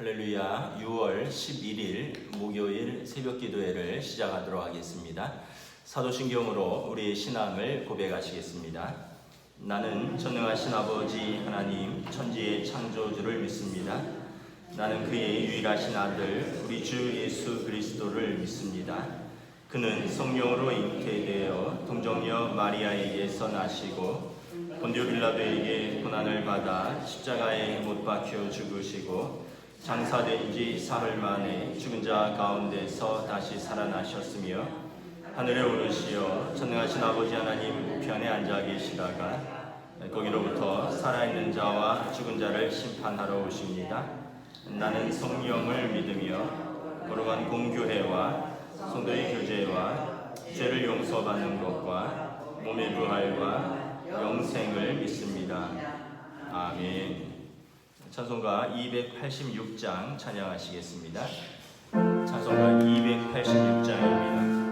할렐루야. 6월 11일 목요일 새벽기도회를 시작하도록 하겠습니다. 사도신경으로 우리의 신앙을 고백하시겠습니다. 나는 전능하신 아버지 하나님 천지의 창조주를 믿습니다. 나는 그의 유일하신 아들 우리 주 예수 그리스도를 믿습니다. 그는 성령으로 잉태되어 동정녀 마리아에게서 나시고 본디오 빌라도에게 고난을 받아 십자가에 못 박혀 죽으시고 장사된 지 사흘 만에 죽은 자 가운데서 다시 살아나셨으며 하늘에 오르시어 전능하신 아버지 하나님 우편에 앉아 계시다가 거기로부터 살아있는 자와 죽은 자를 심판하러 오십니다. 나는 성령을 믿으며 거룩한 공교회와 성도의 교제와 죄를 용서받는 것과 몸의 부활과 영생을 믿습니다. 아멘. 찬송가 286장 찬양하시겠습니다. 찬송가 286장입니다.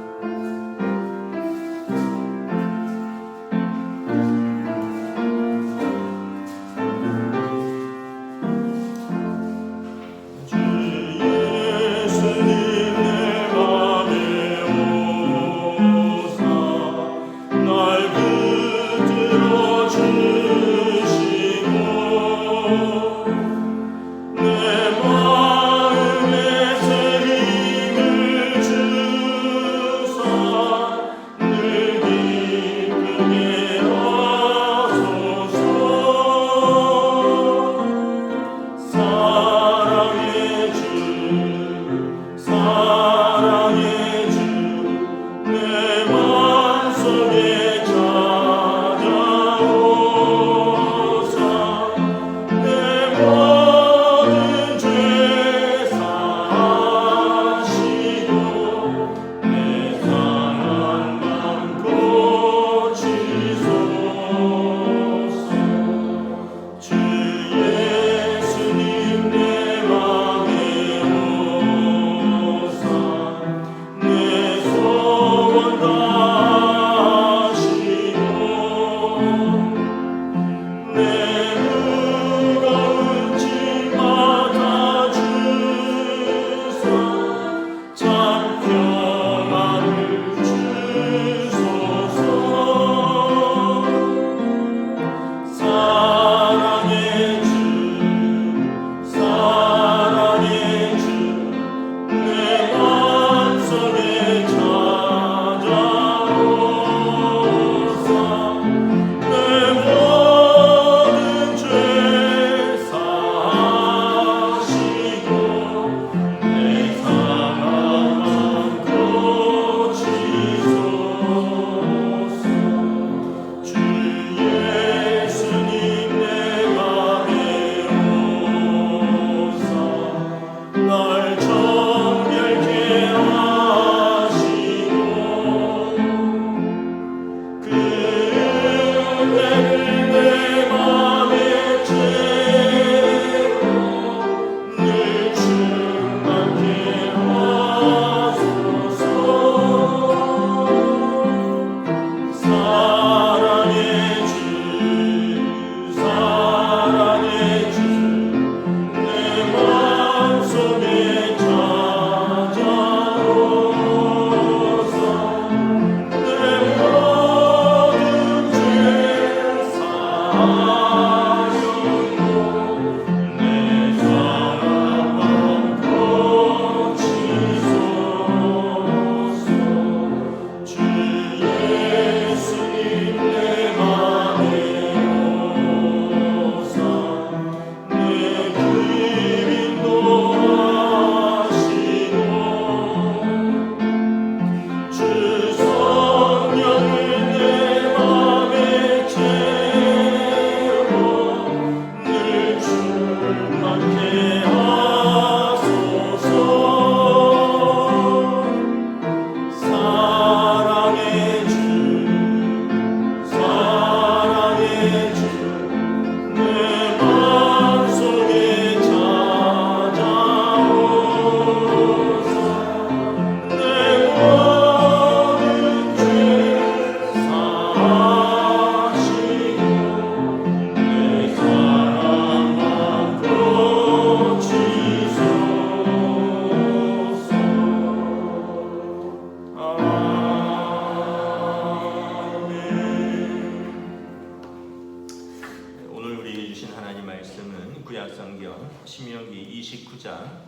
신명기 29장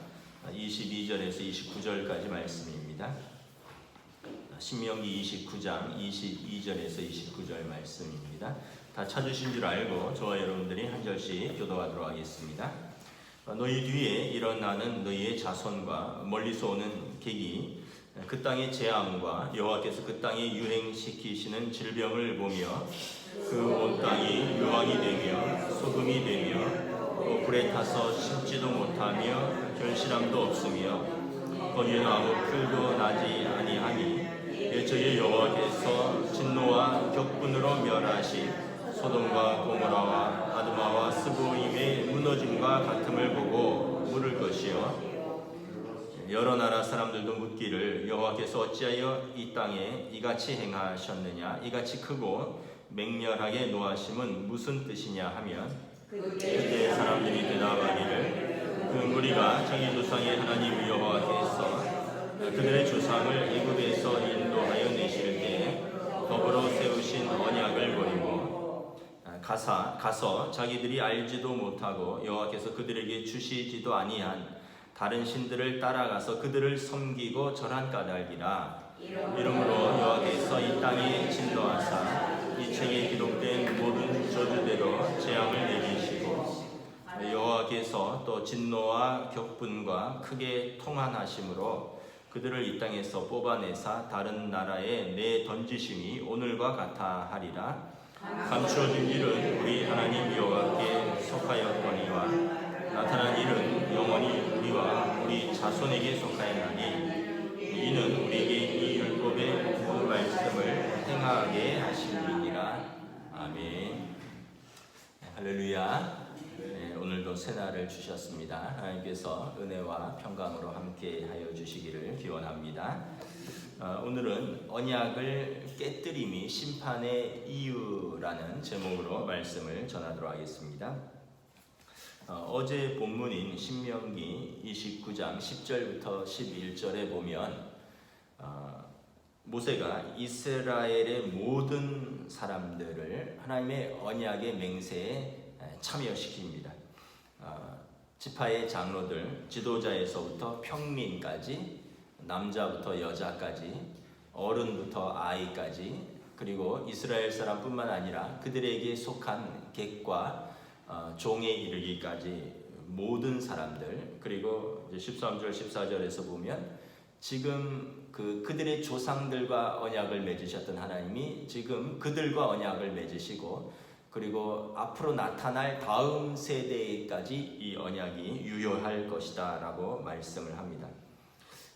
22절에서 29절까지 말씀입니다. 신명기 29장 22절에서 29절 말씀입니다. 다 찾으신 줄 알고 저와 여러분들이 한 절씩 교도하도록 하겠습니다. 너희 뒤에 일어나는 너희의 자손과 멀리서 오는 객이 그 땅의 재앙과 여호와께서 그 땅에 유행시키시는 질병을 보며 그 온 땅이 유황이 되며 소금이 되며 또 불에 타서 심지도 못하며 결실함도 없으며 거기에는 아무 풀도 나지 아니하니 일적의 여호와께서 진노와 격분으로 멸하신 소돔과 고모라와 아드마와 스보임의 무너짐과 같음을 보고 물을 것이요 여러 나라 사람들도 묻기를 여호와께서 어찌하여 이 땅에 이같이 행하셨느냐 이같이 크고 맹렬하게 노하심은 무슨 뜻이냐 하면 그때 사람들이 대답하기를 그 무리가 자기 조상의 하나님 여호와께서 그들의 조상을 애굽에서 인도하여 내실 때에 더불어 세우신 언약을 버리고 가서 자기들이 알지도 못하고 여호와께서 그들에게 주시지도 아니한 다른 신들을 따라가서 그들을 섬기고 절한 까닭이라. 이러므로 여호와께서 이 땅에 진노하사 이 책에 기록된 모든 저주대로 재앙을 내리시고 여호와께서 또 진노와 격분과 크게 통한하심으로 그들을 이 땅에서 뽑아내사 다른 나라에 내던지심이 오늘과 같아 하리라. 감추어진 일은 우리 하나님 여호와께 속하였거니와 나타난 일은 영원히 우리와 우리 자손에게 속하였나니 이는 우리에게 이 율법의 그 말씀을 행하게 하심이니라. 아멘. 할렐루야. 오늘도 새날을 주셨습니다. 하나님께서 은혜와 평강으로 함께하여 주시기를 기원합니다. 오늘은 언약을 깨뜨림이 심판의 이유라는 제목으로 말씀을 전하도록 하겠습니다. 어제 본문인 신명기 29장 10절부터 11절에 보면 모세가 이스라엘의 모든 사람들을 하나님의 언약의 맹세에 참여시킵니다. 지파의 장로들, 지도자에서부터 평민까지, 남자부터 여자까지, 어른부터 아이까지, 그리고 이스라엘 사람뿐만 아니라 그들에게 속한 객과 종에 이르기까지 모든 사람들, 그리고 13절 14절에서 보면 지금 그들의 조상들과 언약을 맺으셨던 하나님이 지금 그들과 언약을 맺으시고 그리고 앞으로 나타날 다음 세대까지 이 언약이 유효할 것이다 라고 말씀을 합니다.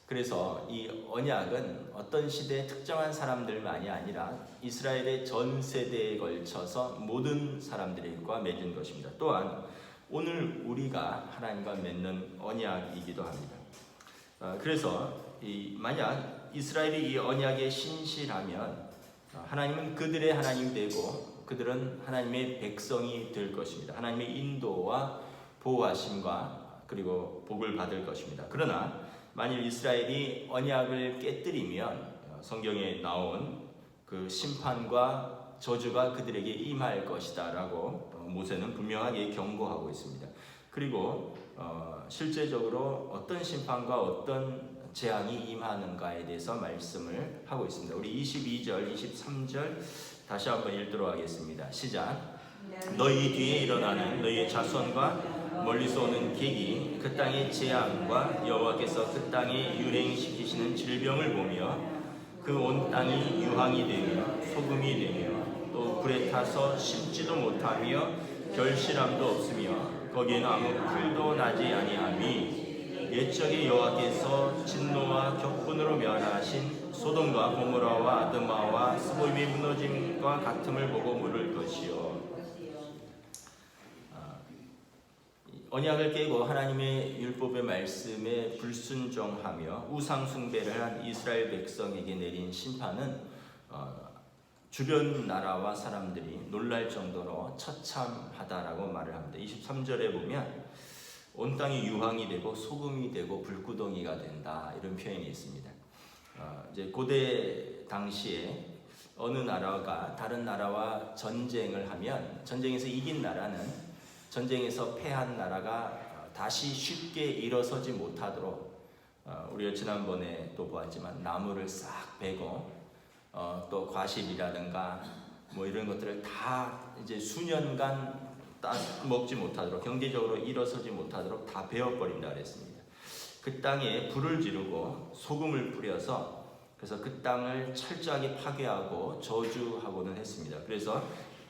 그래서 이 언약은 어떤 시대에 특정한 사람들만이 아니라 이스라엘의 전 세대에 걸쳐서 모든 사람들과 맺은 것입니다. 또한 오늘 우리가 하나님과 맺는 언약이기도 합니다. 그래서 만약 이스라엘이 이 언약에 신실하면 하나님은 그들의 하나님 되고 그들은 하나님의 백성이 될 것입니다. 하나님의 인도와 보호하심과 그리고 복을 받을 것입니다. 그러나 만일 이스라엘이 언약을 깨뜨리면 성경에 나온 그 심판과 저주가 그들에게 임할 것이다 라고 모세는 분명하게 경고하고 있습니다. 그리고 실제적으로 어떤 심판과 어떤 재앙이 임하는가에 대해서 말씀을 하고 있습니다. 우리 22절, 23절 다시 한번 읽도록 하겠습니다. 시작. 너희 뒤에 일어나는 너희의 자손과 멀리서 오는 객이 그 땅의 재앙과 여호와께서 그 땅에 유행시키시는 질병을 보며 그 온 땅이 유황이 되며 소금이 되며 또 불에 타서 심지도 못하며 결실함도 없으며 거기에는 아무 풀도 나지 아니하니 옛적에 여호와께서 진노와 격분으로 멸하신 소돔과 고모라와 아드마와 스보임의 무너짐과 같음을 보고 물을 것이요. 언약을 깨고 하나님의 율법의 말씀에 불순종하며 우상 숭배를 한 이스라엘 백성에게 내린 심판은 주변 나라와 사람들이 놀랄 정도로 처참하다라고 말을 합니다. 23절에 보면 온 땅이 유황이 되고 소금이 되고 불구덩이가 된다 이런 표현이 있습니다. 이제 고대 당시에 어느 나라가 다른 나라와 전쟁을 하면 전쟁에서 이긴 나라는 전쟁에서 패한 나라가 다시 쉽게 일어서지 못하도록 우리가 지난번에 또 보았지만 나무를 싹 베고 또 과실이라든가 뭐 이런 것들을 다 이제 수년간 먹지 못하도록, 경제적으로 일어서지 못하도록 다 베어버린다 그랬습니다. 그 땅에 불을 지르고 소금을 뿌려서 그래서 그 땅을 철저하게 파괴하고 저주하고는 했습니다. 그래서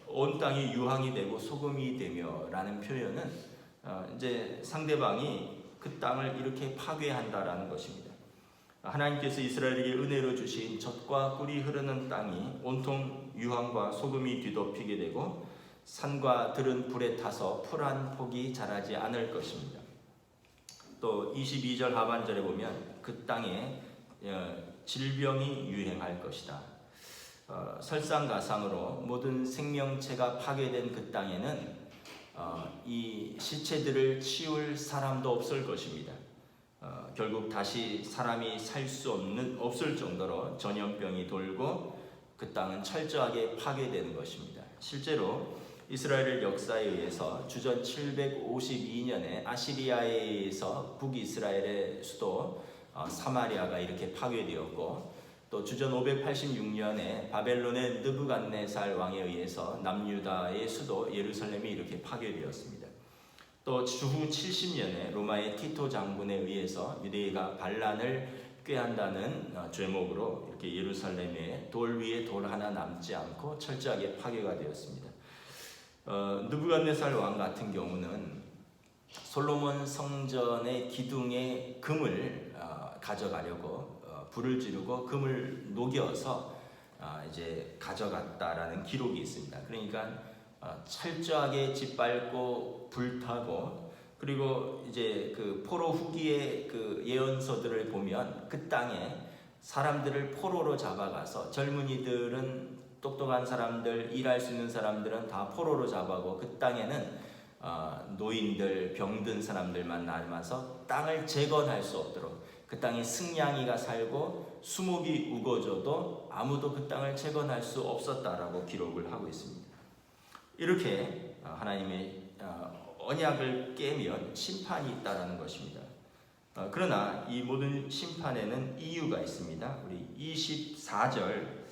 온 땅이 유황이 되고 소금이 되며 라는 표현은 이제 상대방이 그 땅을 이렇게 파괴한다라는 것입니다. 하나님께서 이스라엘에게 은혜로 주신 젖과 꿀이 흐르는 땅이 온통 유황과 소금이 뒤덮이게 되고 산과 들은 불에 타서 풀 한 폭이 자라지 않을 것입니다. 또 22절 하반절에 보면 그 땅에 질병이 유행할 것이다. 설상가상으로 모든 생명체가 파괴된 그 땅에는 이 시체들을 치울 사람도 없을 것입니다. 결국 다시 사람이 살 수 없을 정도로 전염병이 돌고 그 땅은 철저하게 파괴되는 것입니다. 실제로 이스라엘 역사에 의해서 주전 752년에 아시리아에 의해서 북이스라엘의 수도 사마리아가 이렇게 파괴되었고, 또 주전 586년에 바벨론의 느부갓네살 왕에 의해서 남유다의 수도 예루살렘이 이렇게 파괴되었습니다. 또 주후 70년에 로마의 티토 장군에 의해서 유대인가 반란을 꾀한다는 죄목으로 이렇게 예루살렘에 돌 위에 돌 하나 남지 않고 철저하게 파괴가 되었습니다. 느부갓네살 왕 같은 경우는 솔로몬 성전의 기둥에 금을 가져가려고 불을 지르고 금을 녹여서 이제 가져갔다라는 기록이 있습니다. 그러니까 철저하게 짓밟고 불타고, 그리고 이제 그 포로 후기의 그 예언서들을 보면 그 땅에 사람들을 포로로 잡아가서 젊은이들은 똑똑한 사람들, 일할 수 있는 사람들은 다 포로로 잡아고 그 땅에는 노인들, 병든 사람들만 남아서 땅을 재건할 수 없도록, 그 땅에 승냥이가 살고 수목이 우거져도 아무도 그 땅을 재건할 수 없었다라고 기록을 하고 있습니다. 이렇게 하나님의 언약을 깨면 심판이 있다라는 것입니다. 그러나 이 모든 심판에는 이유가 있습니다. 우리 24절,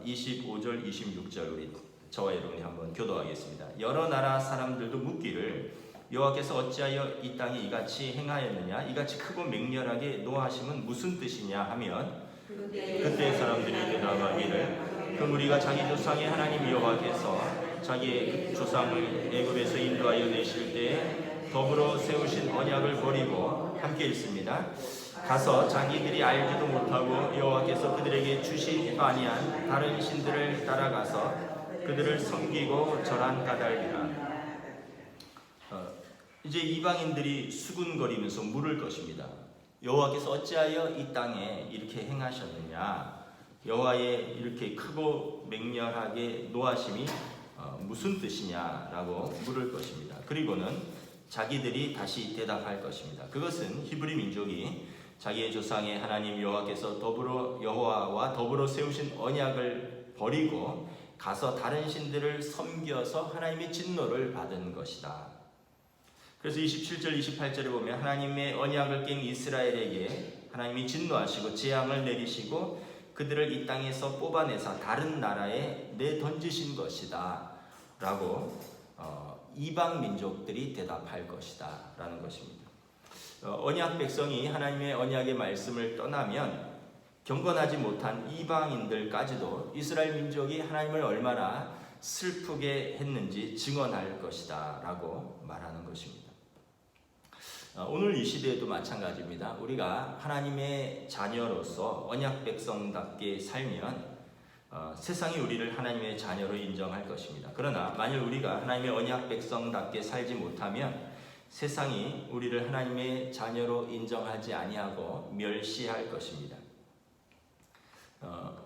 25절, 26절 우리 저와 여러분이 한번 교도하겠습니다. 여러 나라 사람들도 묻기를 여호와께서 어찌하여 이 땅에 이같이 행하였느냐, 이같이 크고 맹렬하게 노하심은 무슨 뜻이냐 하면, 그때 사람들이 대답하기를 그럼 우리가 자기 조상의 하나님 여호와께서 자기의 조상을 애굽에서 인도하여 내실 때에 더불어 세우신 언약을 버리고 함께 있습니다. 가서 자기들이 알지도 못하고 여호와께서 그들에게 주시지 아니한 다른 신들을 따라가서 그들을 섬기고 절한 까닭이라. 이제 이방인들이 수군거리면서 물을 것입니다. 여호와께서 어찌하여 이 땅에 이렇게 행하셨느냐, 여호와의 이렇게 크고 맹렬하게 노하심이 무슨 뜻이냐라고 물을 것입니다. 그리고는 자기들이 다시 대답할 것입니다. 그것은 히브리 민족이 자기의 조상의 하나님 여호와께서 여호와와 더불어 세우신 언약을 버리고 가서 다른 신들을 섬겨서 하나님의 진노를 받은 것이다. 그래서 27절 28절에 보면 하나님의 언약을 깬 이스라엘에게 하나님이 진노하시고 재앙을 내리시고 그들을 이 땅에서 뽑아내서 다른 나라에 내던지신 것이다 라고 이방 민족들이 대답할 것이다 라는 것입니다. 언약 백성이 하나님의 언약의 말씀을 떠나면 경건하지 못한 이방인들까지도 이스라엘 민족이 하나님을 얼마나 슬프게 했는지 증언할 것이다 라고 말하는 것입니다. 오늘 이 시대에도 마찬가지입니다. 우리가 하나님의 자녀로서 언약 백성답게 살면 세상이 우리를 하나님의 자녀로 인정할 것입니다. 그러나 만일 우리가 하나님의 언약 백성답게 살지 못하면 세상이 우리를 하나님의 자녀로 인정하지 아니하고 멸시할 것입니다.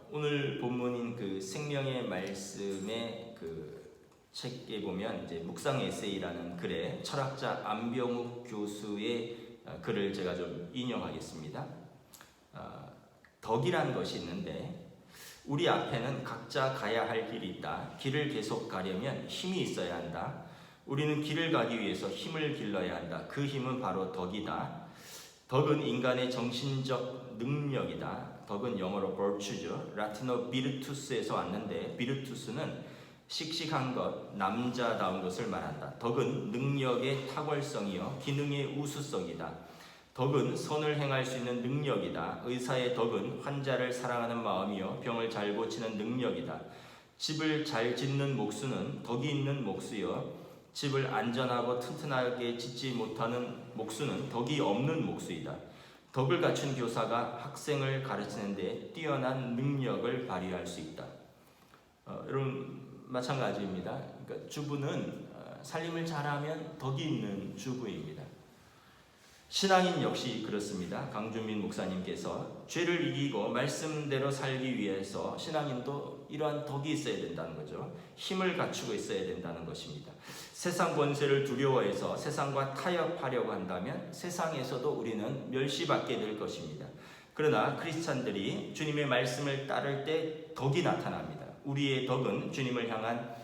오늘 본문인 그 생명의 말씀의 그 책에 보면 이제 묵상 에세이라는 글에 철학자 안병욱 교수의 글을 제가 좀 인용하겠습니다. 덕이란 것이 있는데 우리 앞에는 각자 가야 할 길이 있다. 길을 계속 가려면 힘이 있어야 한다. 우리는 길을 가기 위해서 힘을 길러야 한다. 그 힘은 바로 덕이다. 덕은 인간의 정신적 능력이다. 덕은 영어로 virtue죠. 라틴어 비르투스에서 왔는데 비르투스는 씩씩한 것, 남자다운 것을 말한다. 덕은 능력의 탁월성이요 기능의 우수성이다. 덕은 선을 행할 수 있는 능력이다. 의사의 덕은 환자를 사랑하는 마음이요 병을 잘 고치는 능력이다. 집을 잘 짓는 목수는 덕이 있는 목수요 집을 안전하고 튼튼하게 짓지 못하는 목수는 덕이 없는 목수이다. 덕을 갖춘 교사가 학생을 가르치는 데 뛰어난 능력을 발휘할 수 있다. 여러분 마찬가지입니다. 그러니까 주부는 살림을 잘하면 덕이 있는 주부입니다. 신앙인 역시 그렇습니다. 강준민 목사님께서 죄를 이기고 말씀대로 살기 위해서 신앙인도 이러한 덕이 있어야 된다는 거죠. 힘을 갖추고 있어야 된다는 것입니다. 세상 권세를 두려워해서 세상과 타협하려고 한다면 세상에서도 우리는 멸시받게 될 것입니다. 그러나 크리스찬들이 주님의 말씀을 따를 때 덕이 나타납니다. 우리의 덕은 주님을 향한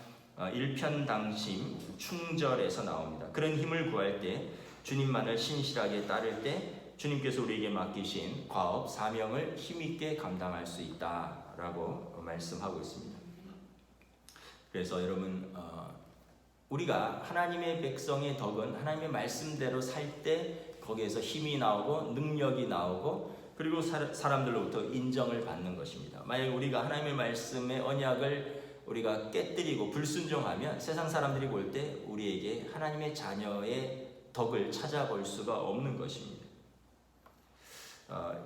일편당심, 충절에서 나옵니다. 그런 힘을 구할 때 주님만을 신실하게 따를 때 주님께서 우리에게 맡기신 과업, 사명을 힘있게 감당할 수 있다라고 말씀하고 있습니다. 그래서 여러분 우리가 하나님의 백성의 덕은 하나님의 말씀대로 살 때 거기에서 힘이 나오고 능력이 나오고 그리고 사람들로부터 인정을 받는 것입니다. 만약 우리가 하나님의 말씀의 언약을 우리가 깨뜨리고 불순종하면 세상 사람들이 볼 때 우리에게 하나님의 자녀의 덕을 찾아볼 수가 없는 것입니다.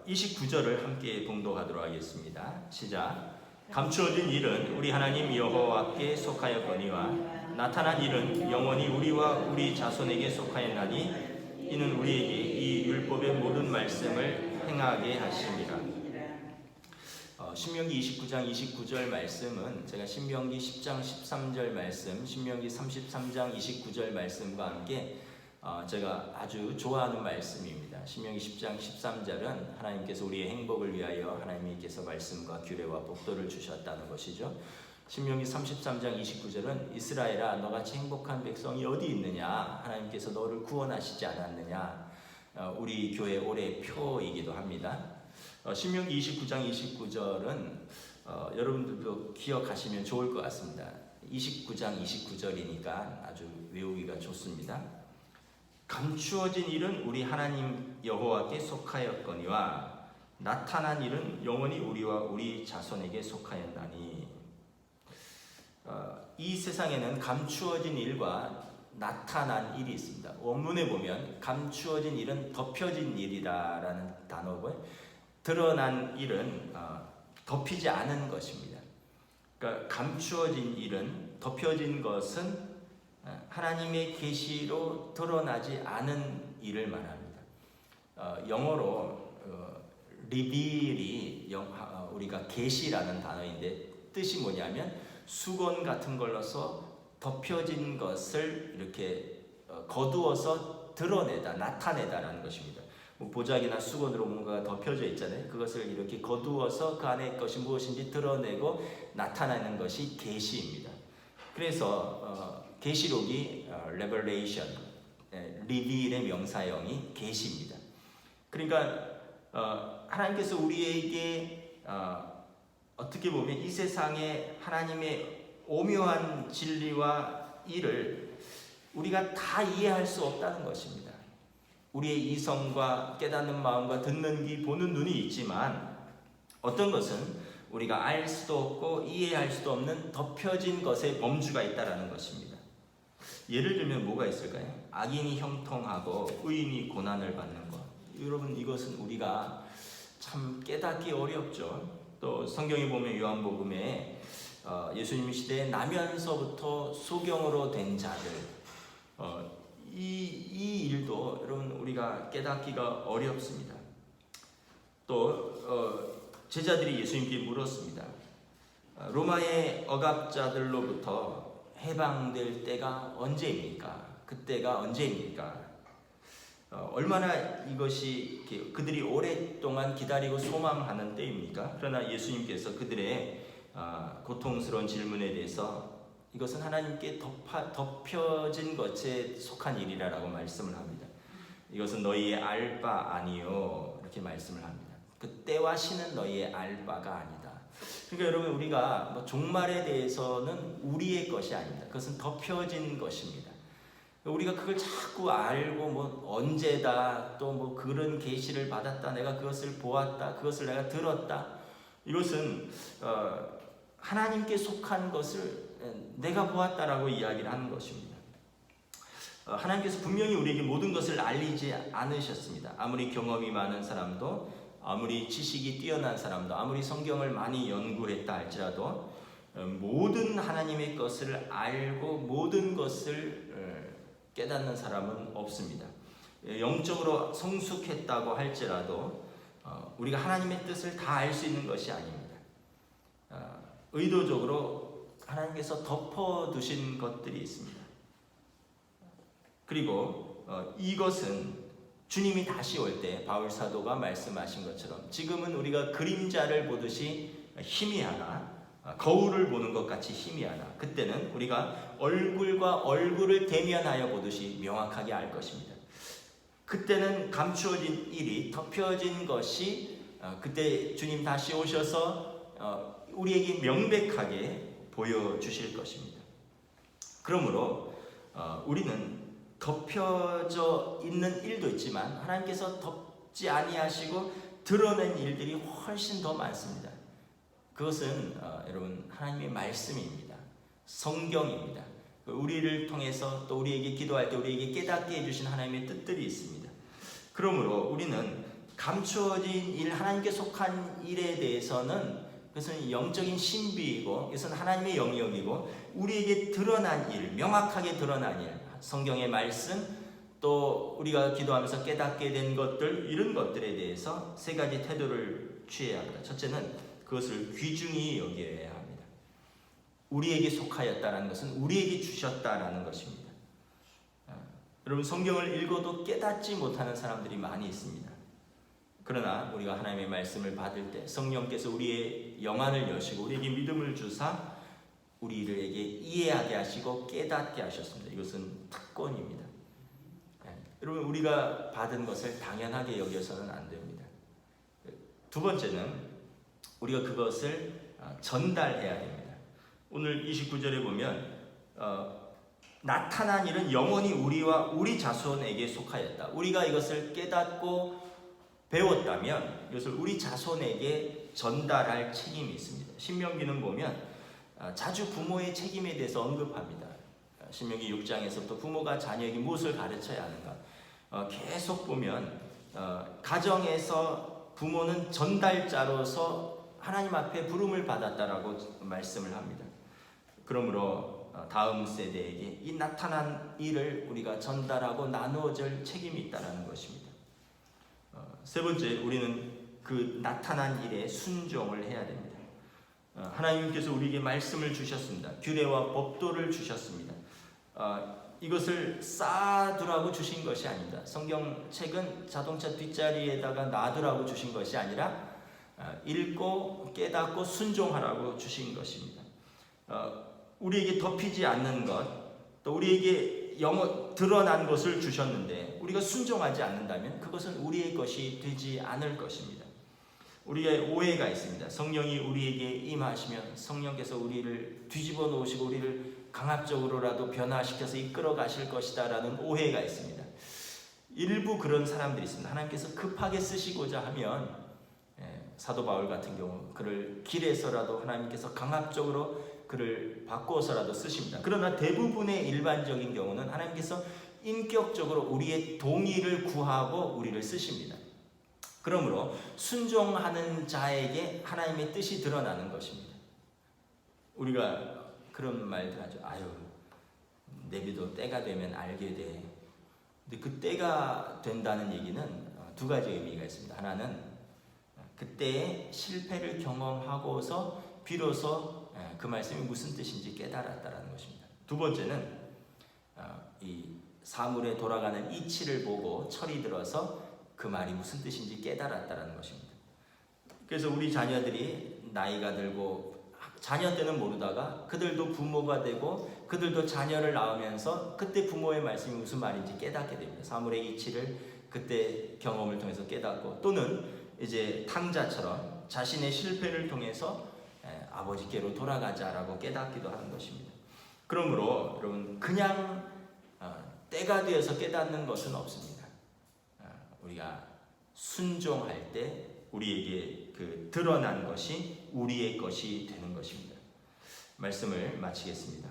29절을 함께 봉독하도록 하겠습니다. 시작. 감추어진 일은 우리 하나님 여호와께 속하였거니와 나타난 일은 영원히 우리와 우리 자손에게 속하였나니 이는 우리에게 이 율법의 모든 말씀을 행하게 하심이라. 신명기 29장 29절 말씀은 제가 신명기 10장 13절 말씀, 신명기 33장 29절 말씀과 함께 제가 아주 좋아하는 말씀입니다. 신명기 10장 13절은 하나님께서 우리의 행복을 위하여 하나님께서 말씀과 규례와 복도를 주셨다는 것이죠. 신명기 33장 29절은 이스라엘아 너같이 행복한 백성이 어디 있느냐, 하나님께서 너를 구원하시지 않았느냐, 우리 교회 올해의 표이기도 합니다. 신명기 29장 29절은 여러분들도 기억하시면 좋을 것 같습니다. 29장 29절이니까 아주 외우기가 좋습니다. 감추어진 일은 우리 하나님 여호와께 속하였거니와 나타난 일은 영원히 우리와 우리 자손에게 속하였나니. 이 세상에는 감추어진 일과 나타난 일이 있습니다. 원문에 보면 감추어진 일은 덮여진 일이라는 단어고 드러난 일은 덮이지 않은 것입니다. 그러니까 감추어진 일은 덮여진 것은 하나님의 계시로 드러나지 않은 일을 말합니다. 영어로 reveal이 우리가 계시라는 단어인데 뜻이 뭐냐면 수건 같은 걸로서 덮여진 것을 이렇게 거두어서 드러내다, 나타내다라는 것입니다. 보자기나 수건으로 뭔가 덮여져 있잖아요. 그것을 이렇게 거두어서 그 안에 것이 무엇인지 드러내고 나타내는 것이 계시입니다. 그래서 계시록이 revelation, reveal의 명사형이 계시입니다. 그러니까 하나님께서 우리에게 어떻게 보면 이 세상에 하나님의 오묘한 진리와 일을 우리가 다 이해할 수 없다는 것입니다. 우리의 이성과 깨닫는 마음과 듣는 귀, 보는 눈이 있지만 어떤 것은 우리가 알 수도 없고 이해할 수도 없는 덮여진 것에 범주가 있다는 것입니다. 예를 들면 뭐가 있을까요? 악인이 형통하고 의인이 고난을 받는 것. 여러분 이것은 우리가 참 깨닫기 어렵죠. 또 성경에 보면 요한복음에 예수님 시대에 나면서부터 소경으로 된 자들, 이 일도 여러분 우리가 깨닫기가 어렵습니다. 또 제자들이 예수님께 물었습니다. 로마의 억압자들로부터 해방될 때가 언제입니까? 그때가 언제입니까? 얼마나 이것이 그들이 오랫동안 기다리고 소망하는 때입니까? 그러나 예수님께서 그들의 고통스러운 질문에 대해서 이것은 하나님께 덮여진 것에 속한 일이라고 말씀을 합니다. 이것은 너희의 알 바 아니요 이렇게 말씀을 합니다. 그 때와 시는 너희의 알 바가 아니다. 그러니까 여러분 우리가 종말에 대해서는 우리의 것이 아닙니다. 그것은 덮여진 것입니다. 우리가 그걸 자꾸 알고 언제다 또 그런 계시를 받았다 내가 그것을 보았다 그것을 내가 들었다 이것은 하나님께 속한 것을 내가 보았다라고 이야기를 하는 것입니다. 하나님께서 분명히 우리에게 모든 것을 알리지 않으셨습니다. 아무리 경험이 많은 사람도 아무리 지식이 뛰어난 사람도 아무리 성경을 많이 연구했다 할지라도 모든 하나님의 것을 알고 모든 것을 깨닫는 사람은 없습니다. 영적으로 성숙했다고 할지라도 우리가 하나님의 뜻을 다 알 수 있는 것이 아닙니다. 의도적으로 하나님께서 덮어두신 것들이 있습니다. 그리고 이것은 주님이 다시 올 때 바울 사도가 말씀하신 것처럼 지금은 우리가 그림자를 보듯이 희미하나 거울을 보는 것 같이 희미하나 그때는 우리가 얼굴과 얼굴을 대면하여 보듯이 명확하게 알 것입니다. 그때는 감추어진 일이 덮여진 것이 그때 주님 다시 오셔서 우리에게 명백하게 보여주실 것입니다. 그러므로 우리는 덮여져 있는 일도 있지만 하나님께서 덮지 아니하시고 드러낸 일들이 훨씬 더 많습니다. 그것은 여러분 하나님의 말씀입니다. 성경입니다. 우리를 통해서 또 우리에게 기도할 때 우리에게 깨닫게 해주신 하나님의 뜻들이 있습니다. 그러므로 우리는 감추어진 일, 하나님께 속한 일에 대해서는 그것은 영적인 신비이고 이것은 하나님의 영역이고 우리에게 드러난 일, 명확하게 드러난 일, 성경의 말씀 또 우리가 기도하면서 깨닫게 된 것들 이런 것들에 대해서 세 가지 태도를 취해야 합니다. 첫째는 그것을 귀중히 여겨야 합니다. 우리에게 속하였다는 것은 우리에게 주셨다라는 것입니다. 여러분 성경을 읽어도 깨닫지 못하는 사람들이 많이 있습니다. 그러나 우리가 하나님의 말씀을 받을 때 성령께서 우리의 영안을 여시고 우리에게 믿음을 주사 우리에게 이해하게 하시고 깨닫게 하셨습니다. 이것은 특권입니다. 여러분 우리가 받은 것을 당연하게 여겨서는 안 됩니다. 두 번째는 우리가 그것을 전달해야 됩니다. 오늘 29절에 보면 나타난 일은 영원히 우리와 우리 자손에게 속하였다. 우리가 이것을 깨닫고 배웠다면 이것을 우리 자손에게 전달할 책임이 있습니다. 신명기는 보면 자주 부모의 책임에 대해서 언급합니다. 신명기 6장에서부터 부모가 자녀에게 무엇을 가르쳐야 하는가 계속 보면 가정에서 부모는 전달자로서 하나님 앞에 부름을 받았다라고 말씀을 합니다. 그러므로 다음 세대에게 이 나타난 일을 우리가 전달하고 나누어줄 책임이 있다는 것입니다. 세 번째, 우리는 그 나타난 일에 순종을 해야 됩니다. 하나님께서 우리에게 말씀을 주셨습니다. 규례와 법도를 주셨습니다. 이것을 쌓아두라고 주신 것이 아닙니다. 성경책은 자동차 뒷자리에다가 놔두라고 주신 것이 아니라 읽고 깨닫고 순종하라고 주신 것입니다. 우리에게 덮이지 않는 것, 또 우리에게 드러난 것을 주셨는데 우리가 순종하지 않는다면 그것은 우리의 것이 되지 않을 것입니다. 우리의 오해가 있습니다. 성령이 우리에게 임하시면 성령께서 우리를 뒤집어 놓으시고 우리를 강압적으로라도 변화시켜서 이끌어 가실 것이다 라는 오해가 있습니다. 일부 그런 사람들이 있습니다. 하나님께서 급하게 쓰시고자 하면 사도 바울 같은 경우 그를 길에서라도 하나님께서 강압적으로 그를 바꾸어서라도 쓰십니다. 그러나 대부분의 일반적인 경우는 하나님께서 인격적으로 우리의 동의를 구하고 우리를 쓰십니다. 그러므로 순종하는 자에게 하나님의 뜻이 드러나는 것입니다. 우리가 그런 말들 하죠. 아유, 내비도 때가 되면 알게 돼. 근데 그 때가 된다는 얘기는 두 가지 의미가 있습니다. 하나는 그때의 실패를 경험하고서 비로소 그 말씀이 무슨 뜻인지 깨달았다는 것입니다. 두 번째는 이 사물에 돌아가는 이치를 보고 철이 들어서 그 말이 무슨 뜻인지 깨달았다는 것입니다. 그래서 우리 자녀들이 나이가 들고 자녀 때는 모르다가 그들도 부모가 되고 그들도 자녀를 낳으면서 그때 부모의 말씀이 무슨 말인지 깨닫게 됩니다. 사물의 이치를 그때 경험을 통해서 깨닫고, 또는 이제 탕자처럼 자신의 실패를 통해서 아버지께로 돌아가자라고 깨닫기도 하는 것입니다. 그러므로 여러분, 그냥 때가 되어서 깨닫는 것은 없습니다. 우리가 순종할 때 우리에게 그 드러난 것이 우리의 것이 되는 것입니다. 말씀을 마치겠습니다.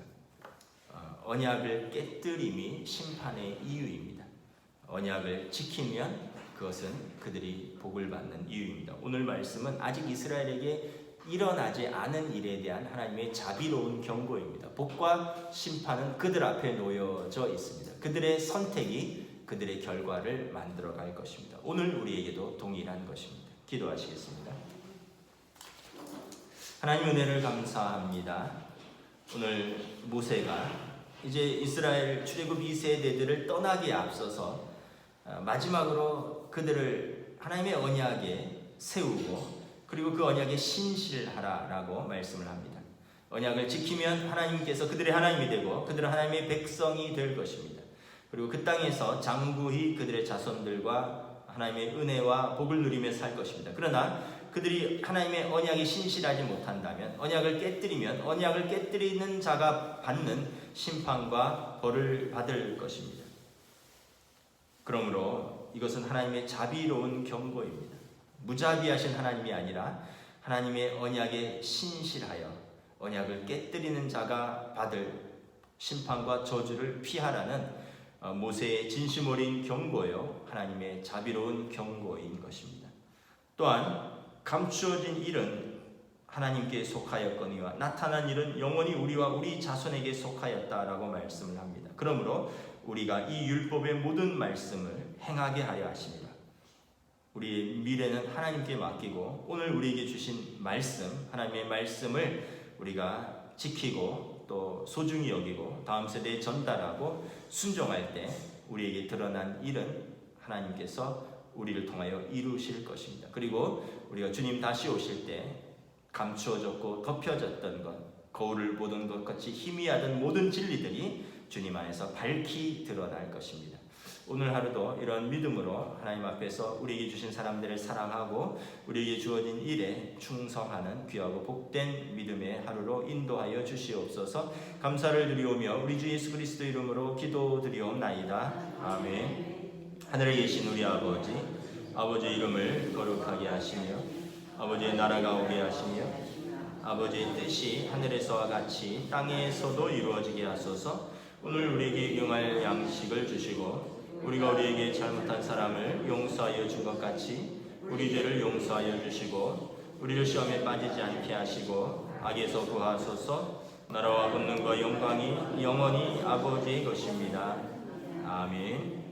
언약을 깨뜨림이 심판의 이유입니다. 언약을 지키면 그것은 그들이 복을 받는 이유입니다. 오늘 말씀은 아직 이스라엘에게 일어나지 않은 일에 대한 하나님의 자비로운 경고입니다. 복과 심판은 그들 앞에 놓여져 있습니다. 그들의 선택이 그들의 결과를 만들어갈 것입니다. 오늘 우리에게도 동일한 것입니다. 기도하시겠습니다. 하나님, 은혜를 감사합니다. 오늘 모세가 이제 이스라엘 출애굽 2세대들을 떠나기에 앞서서 마지막으로 그들을 하나님의 언약에 세우고, 그리고 그 언약에 신실하라라고 말씀을 합니다. 언약을 지키면 하나님께서 그들의 하나님이 되고 그들은 하나님의 백성이 될 것입니다. 그리고 그 땅에서 장구히 그들의 자손들과 하나님의 은혜와 복을 누리며 살 것입니다. 그러나 그들이 하나님의 언약에 신실하지 못한다면, 언약을 깨뜨리면 언약을 깨뜨리는 자가 받는 심판과 벌을 받을 것입니다. 그러므로 이것은 하나님의 자비로운 경고입니다. 무자비하신 하나님이 아니라 하나님의 언약에 신실하여 언약을 깨뜨리는 자가 받을 심판과 저주를 피하라는 모세의 진심 어린 경고요, 하나님의 자비로운 경고인 것입니다. 또한 감추어진 일은 하나님께 속하였거니와 나타난 일은 영원히 우리와 우리 자손에게 속하였다라고 말씀을 합니다. 그러므로 우리가 이 율법의 모든 말씀을 행하게 하려 하십니다. 우리의 미래는 하나님께 맡기고 오늘 우리에게 주신 말씀, 하나님의 말씀을 우리가 지키고 또 소중히 여기고 다음 세대에 전달하고 순종할 때 우리에게 드러난 일은 하나님께서 우리를 통하여 이루실 것입니다. 그리고 우리가 주님 다시 오실 때 감추어졌고 덮여졌던 것, 거울을 보던 것 같이 희미하던 모든 진리들이 주님 안에서 밝히 드러날 것입니다. 오늘 하루도 이런 믿음으로 하나님 앞에서 우리에게 주신 사람들을 사랑하고 우리에게 주어진 일에 충성하는 귀하고 복된 믿음의 하루로 인도하여 주시옵소서. 감사를 드리오며 우리 주 예수 그리스도 이름으로 기도드리옵나이다. 아멘. 하늘에 계신 우리 아버지, 아버지의 이름을 거룩하게 하시며 아버지의 나라가 오게 하시며 아버지의 뜻이 하늘에서와 같이 땅에서도 이루어지게 하소서. 오늘 우리에게 용할 양식을 주시고 우리가 우리에게 잘못한 사람을 용서하여 준 것 같이 우리 죄를 용서하여 주시고 우리를 시험에 빠지지 않게 하시고 악에서 구하소서. 나라와 권능과 영광이 영원히 아버지의 것입니다. 아멘.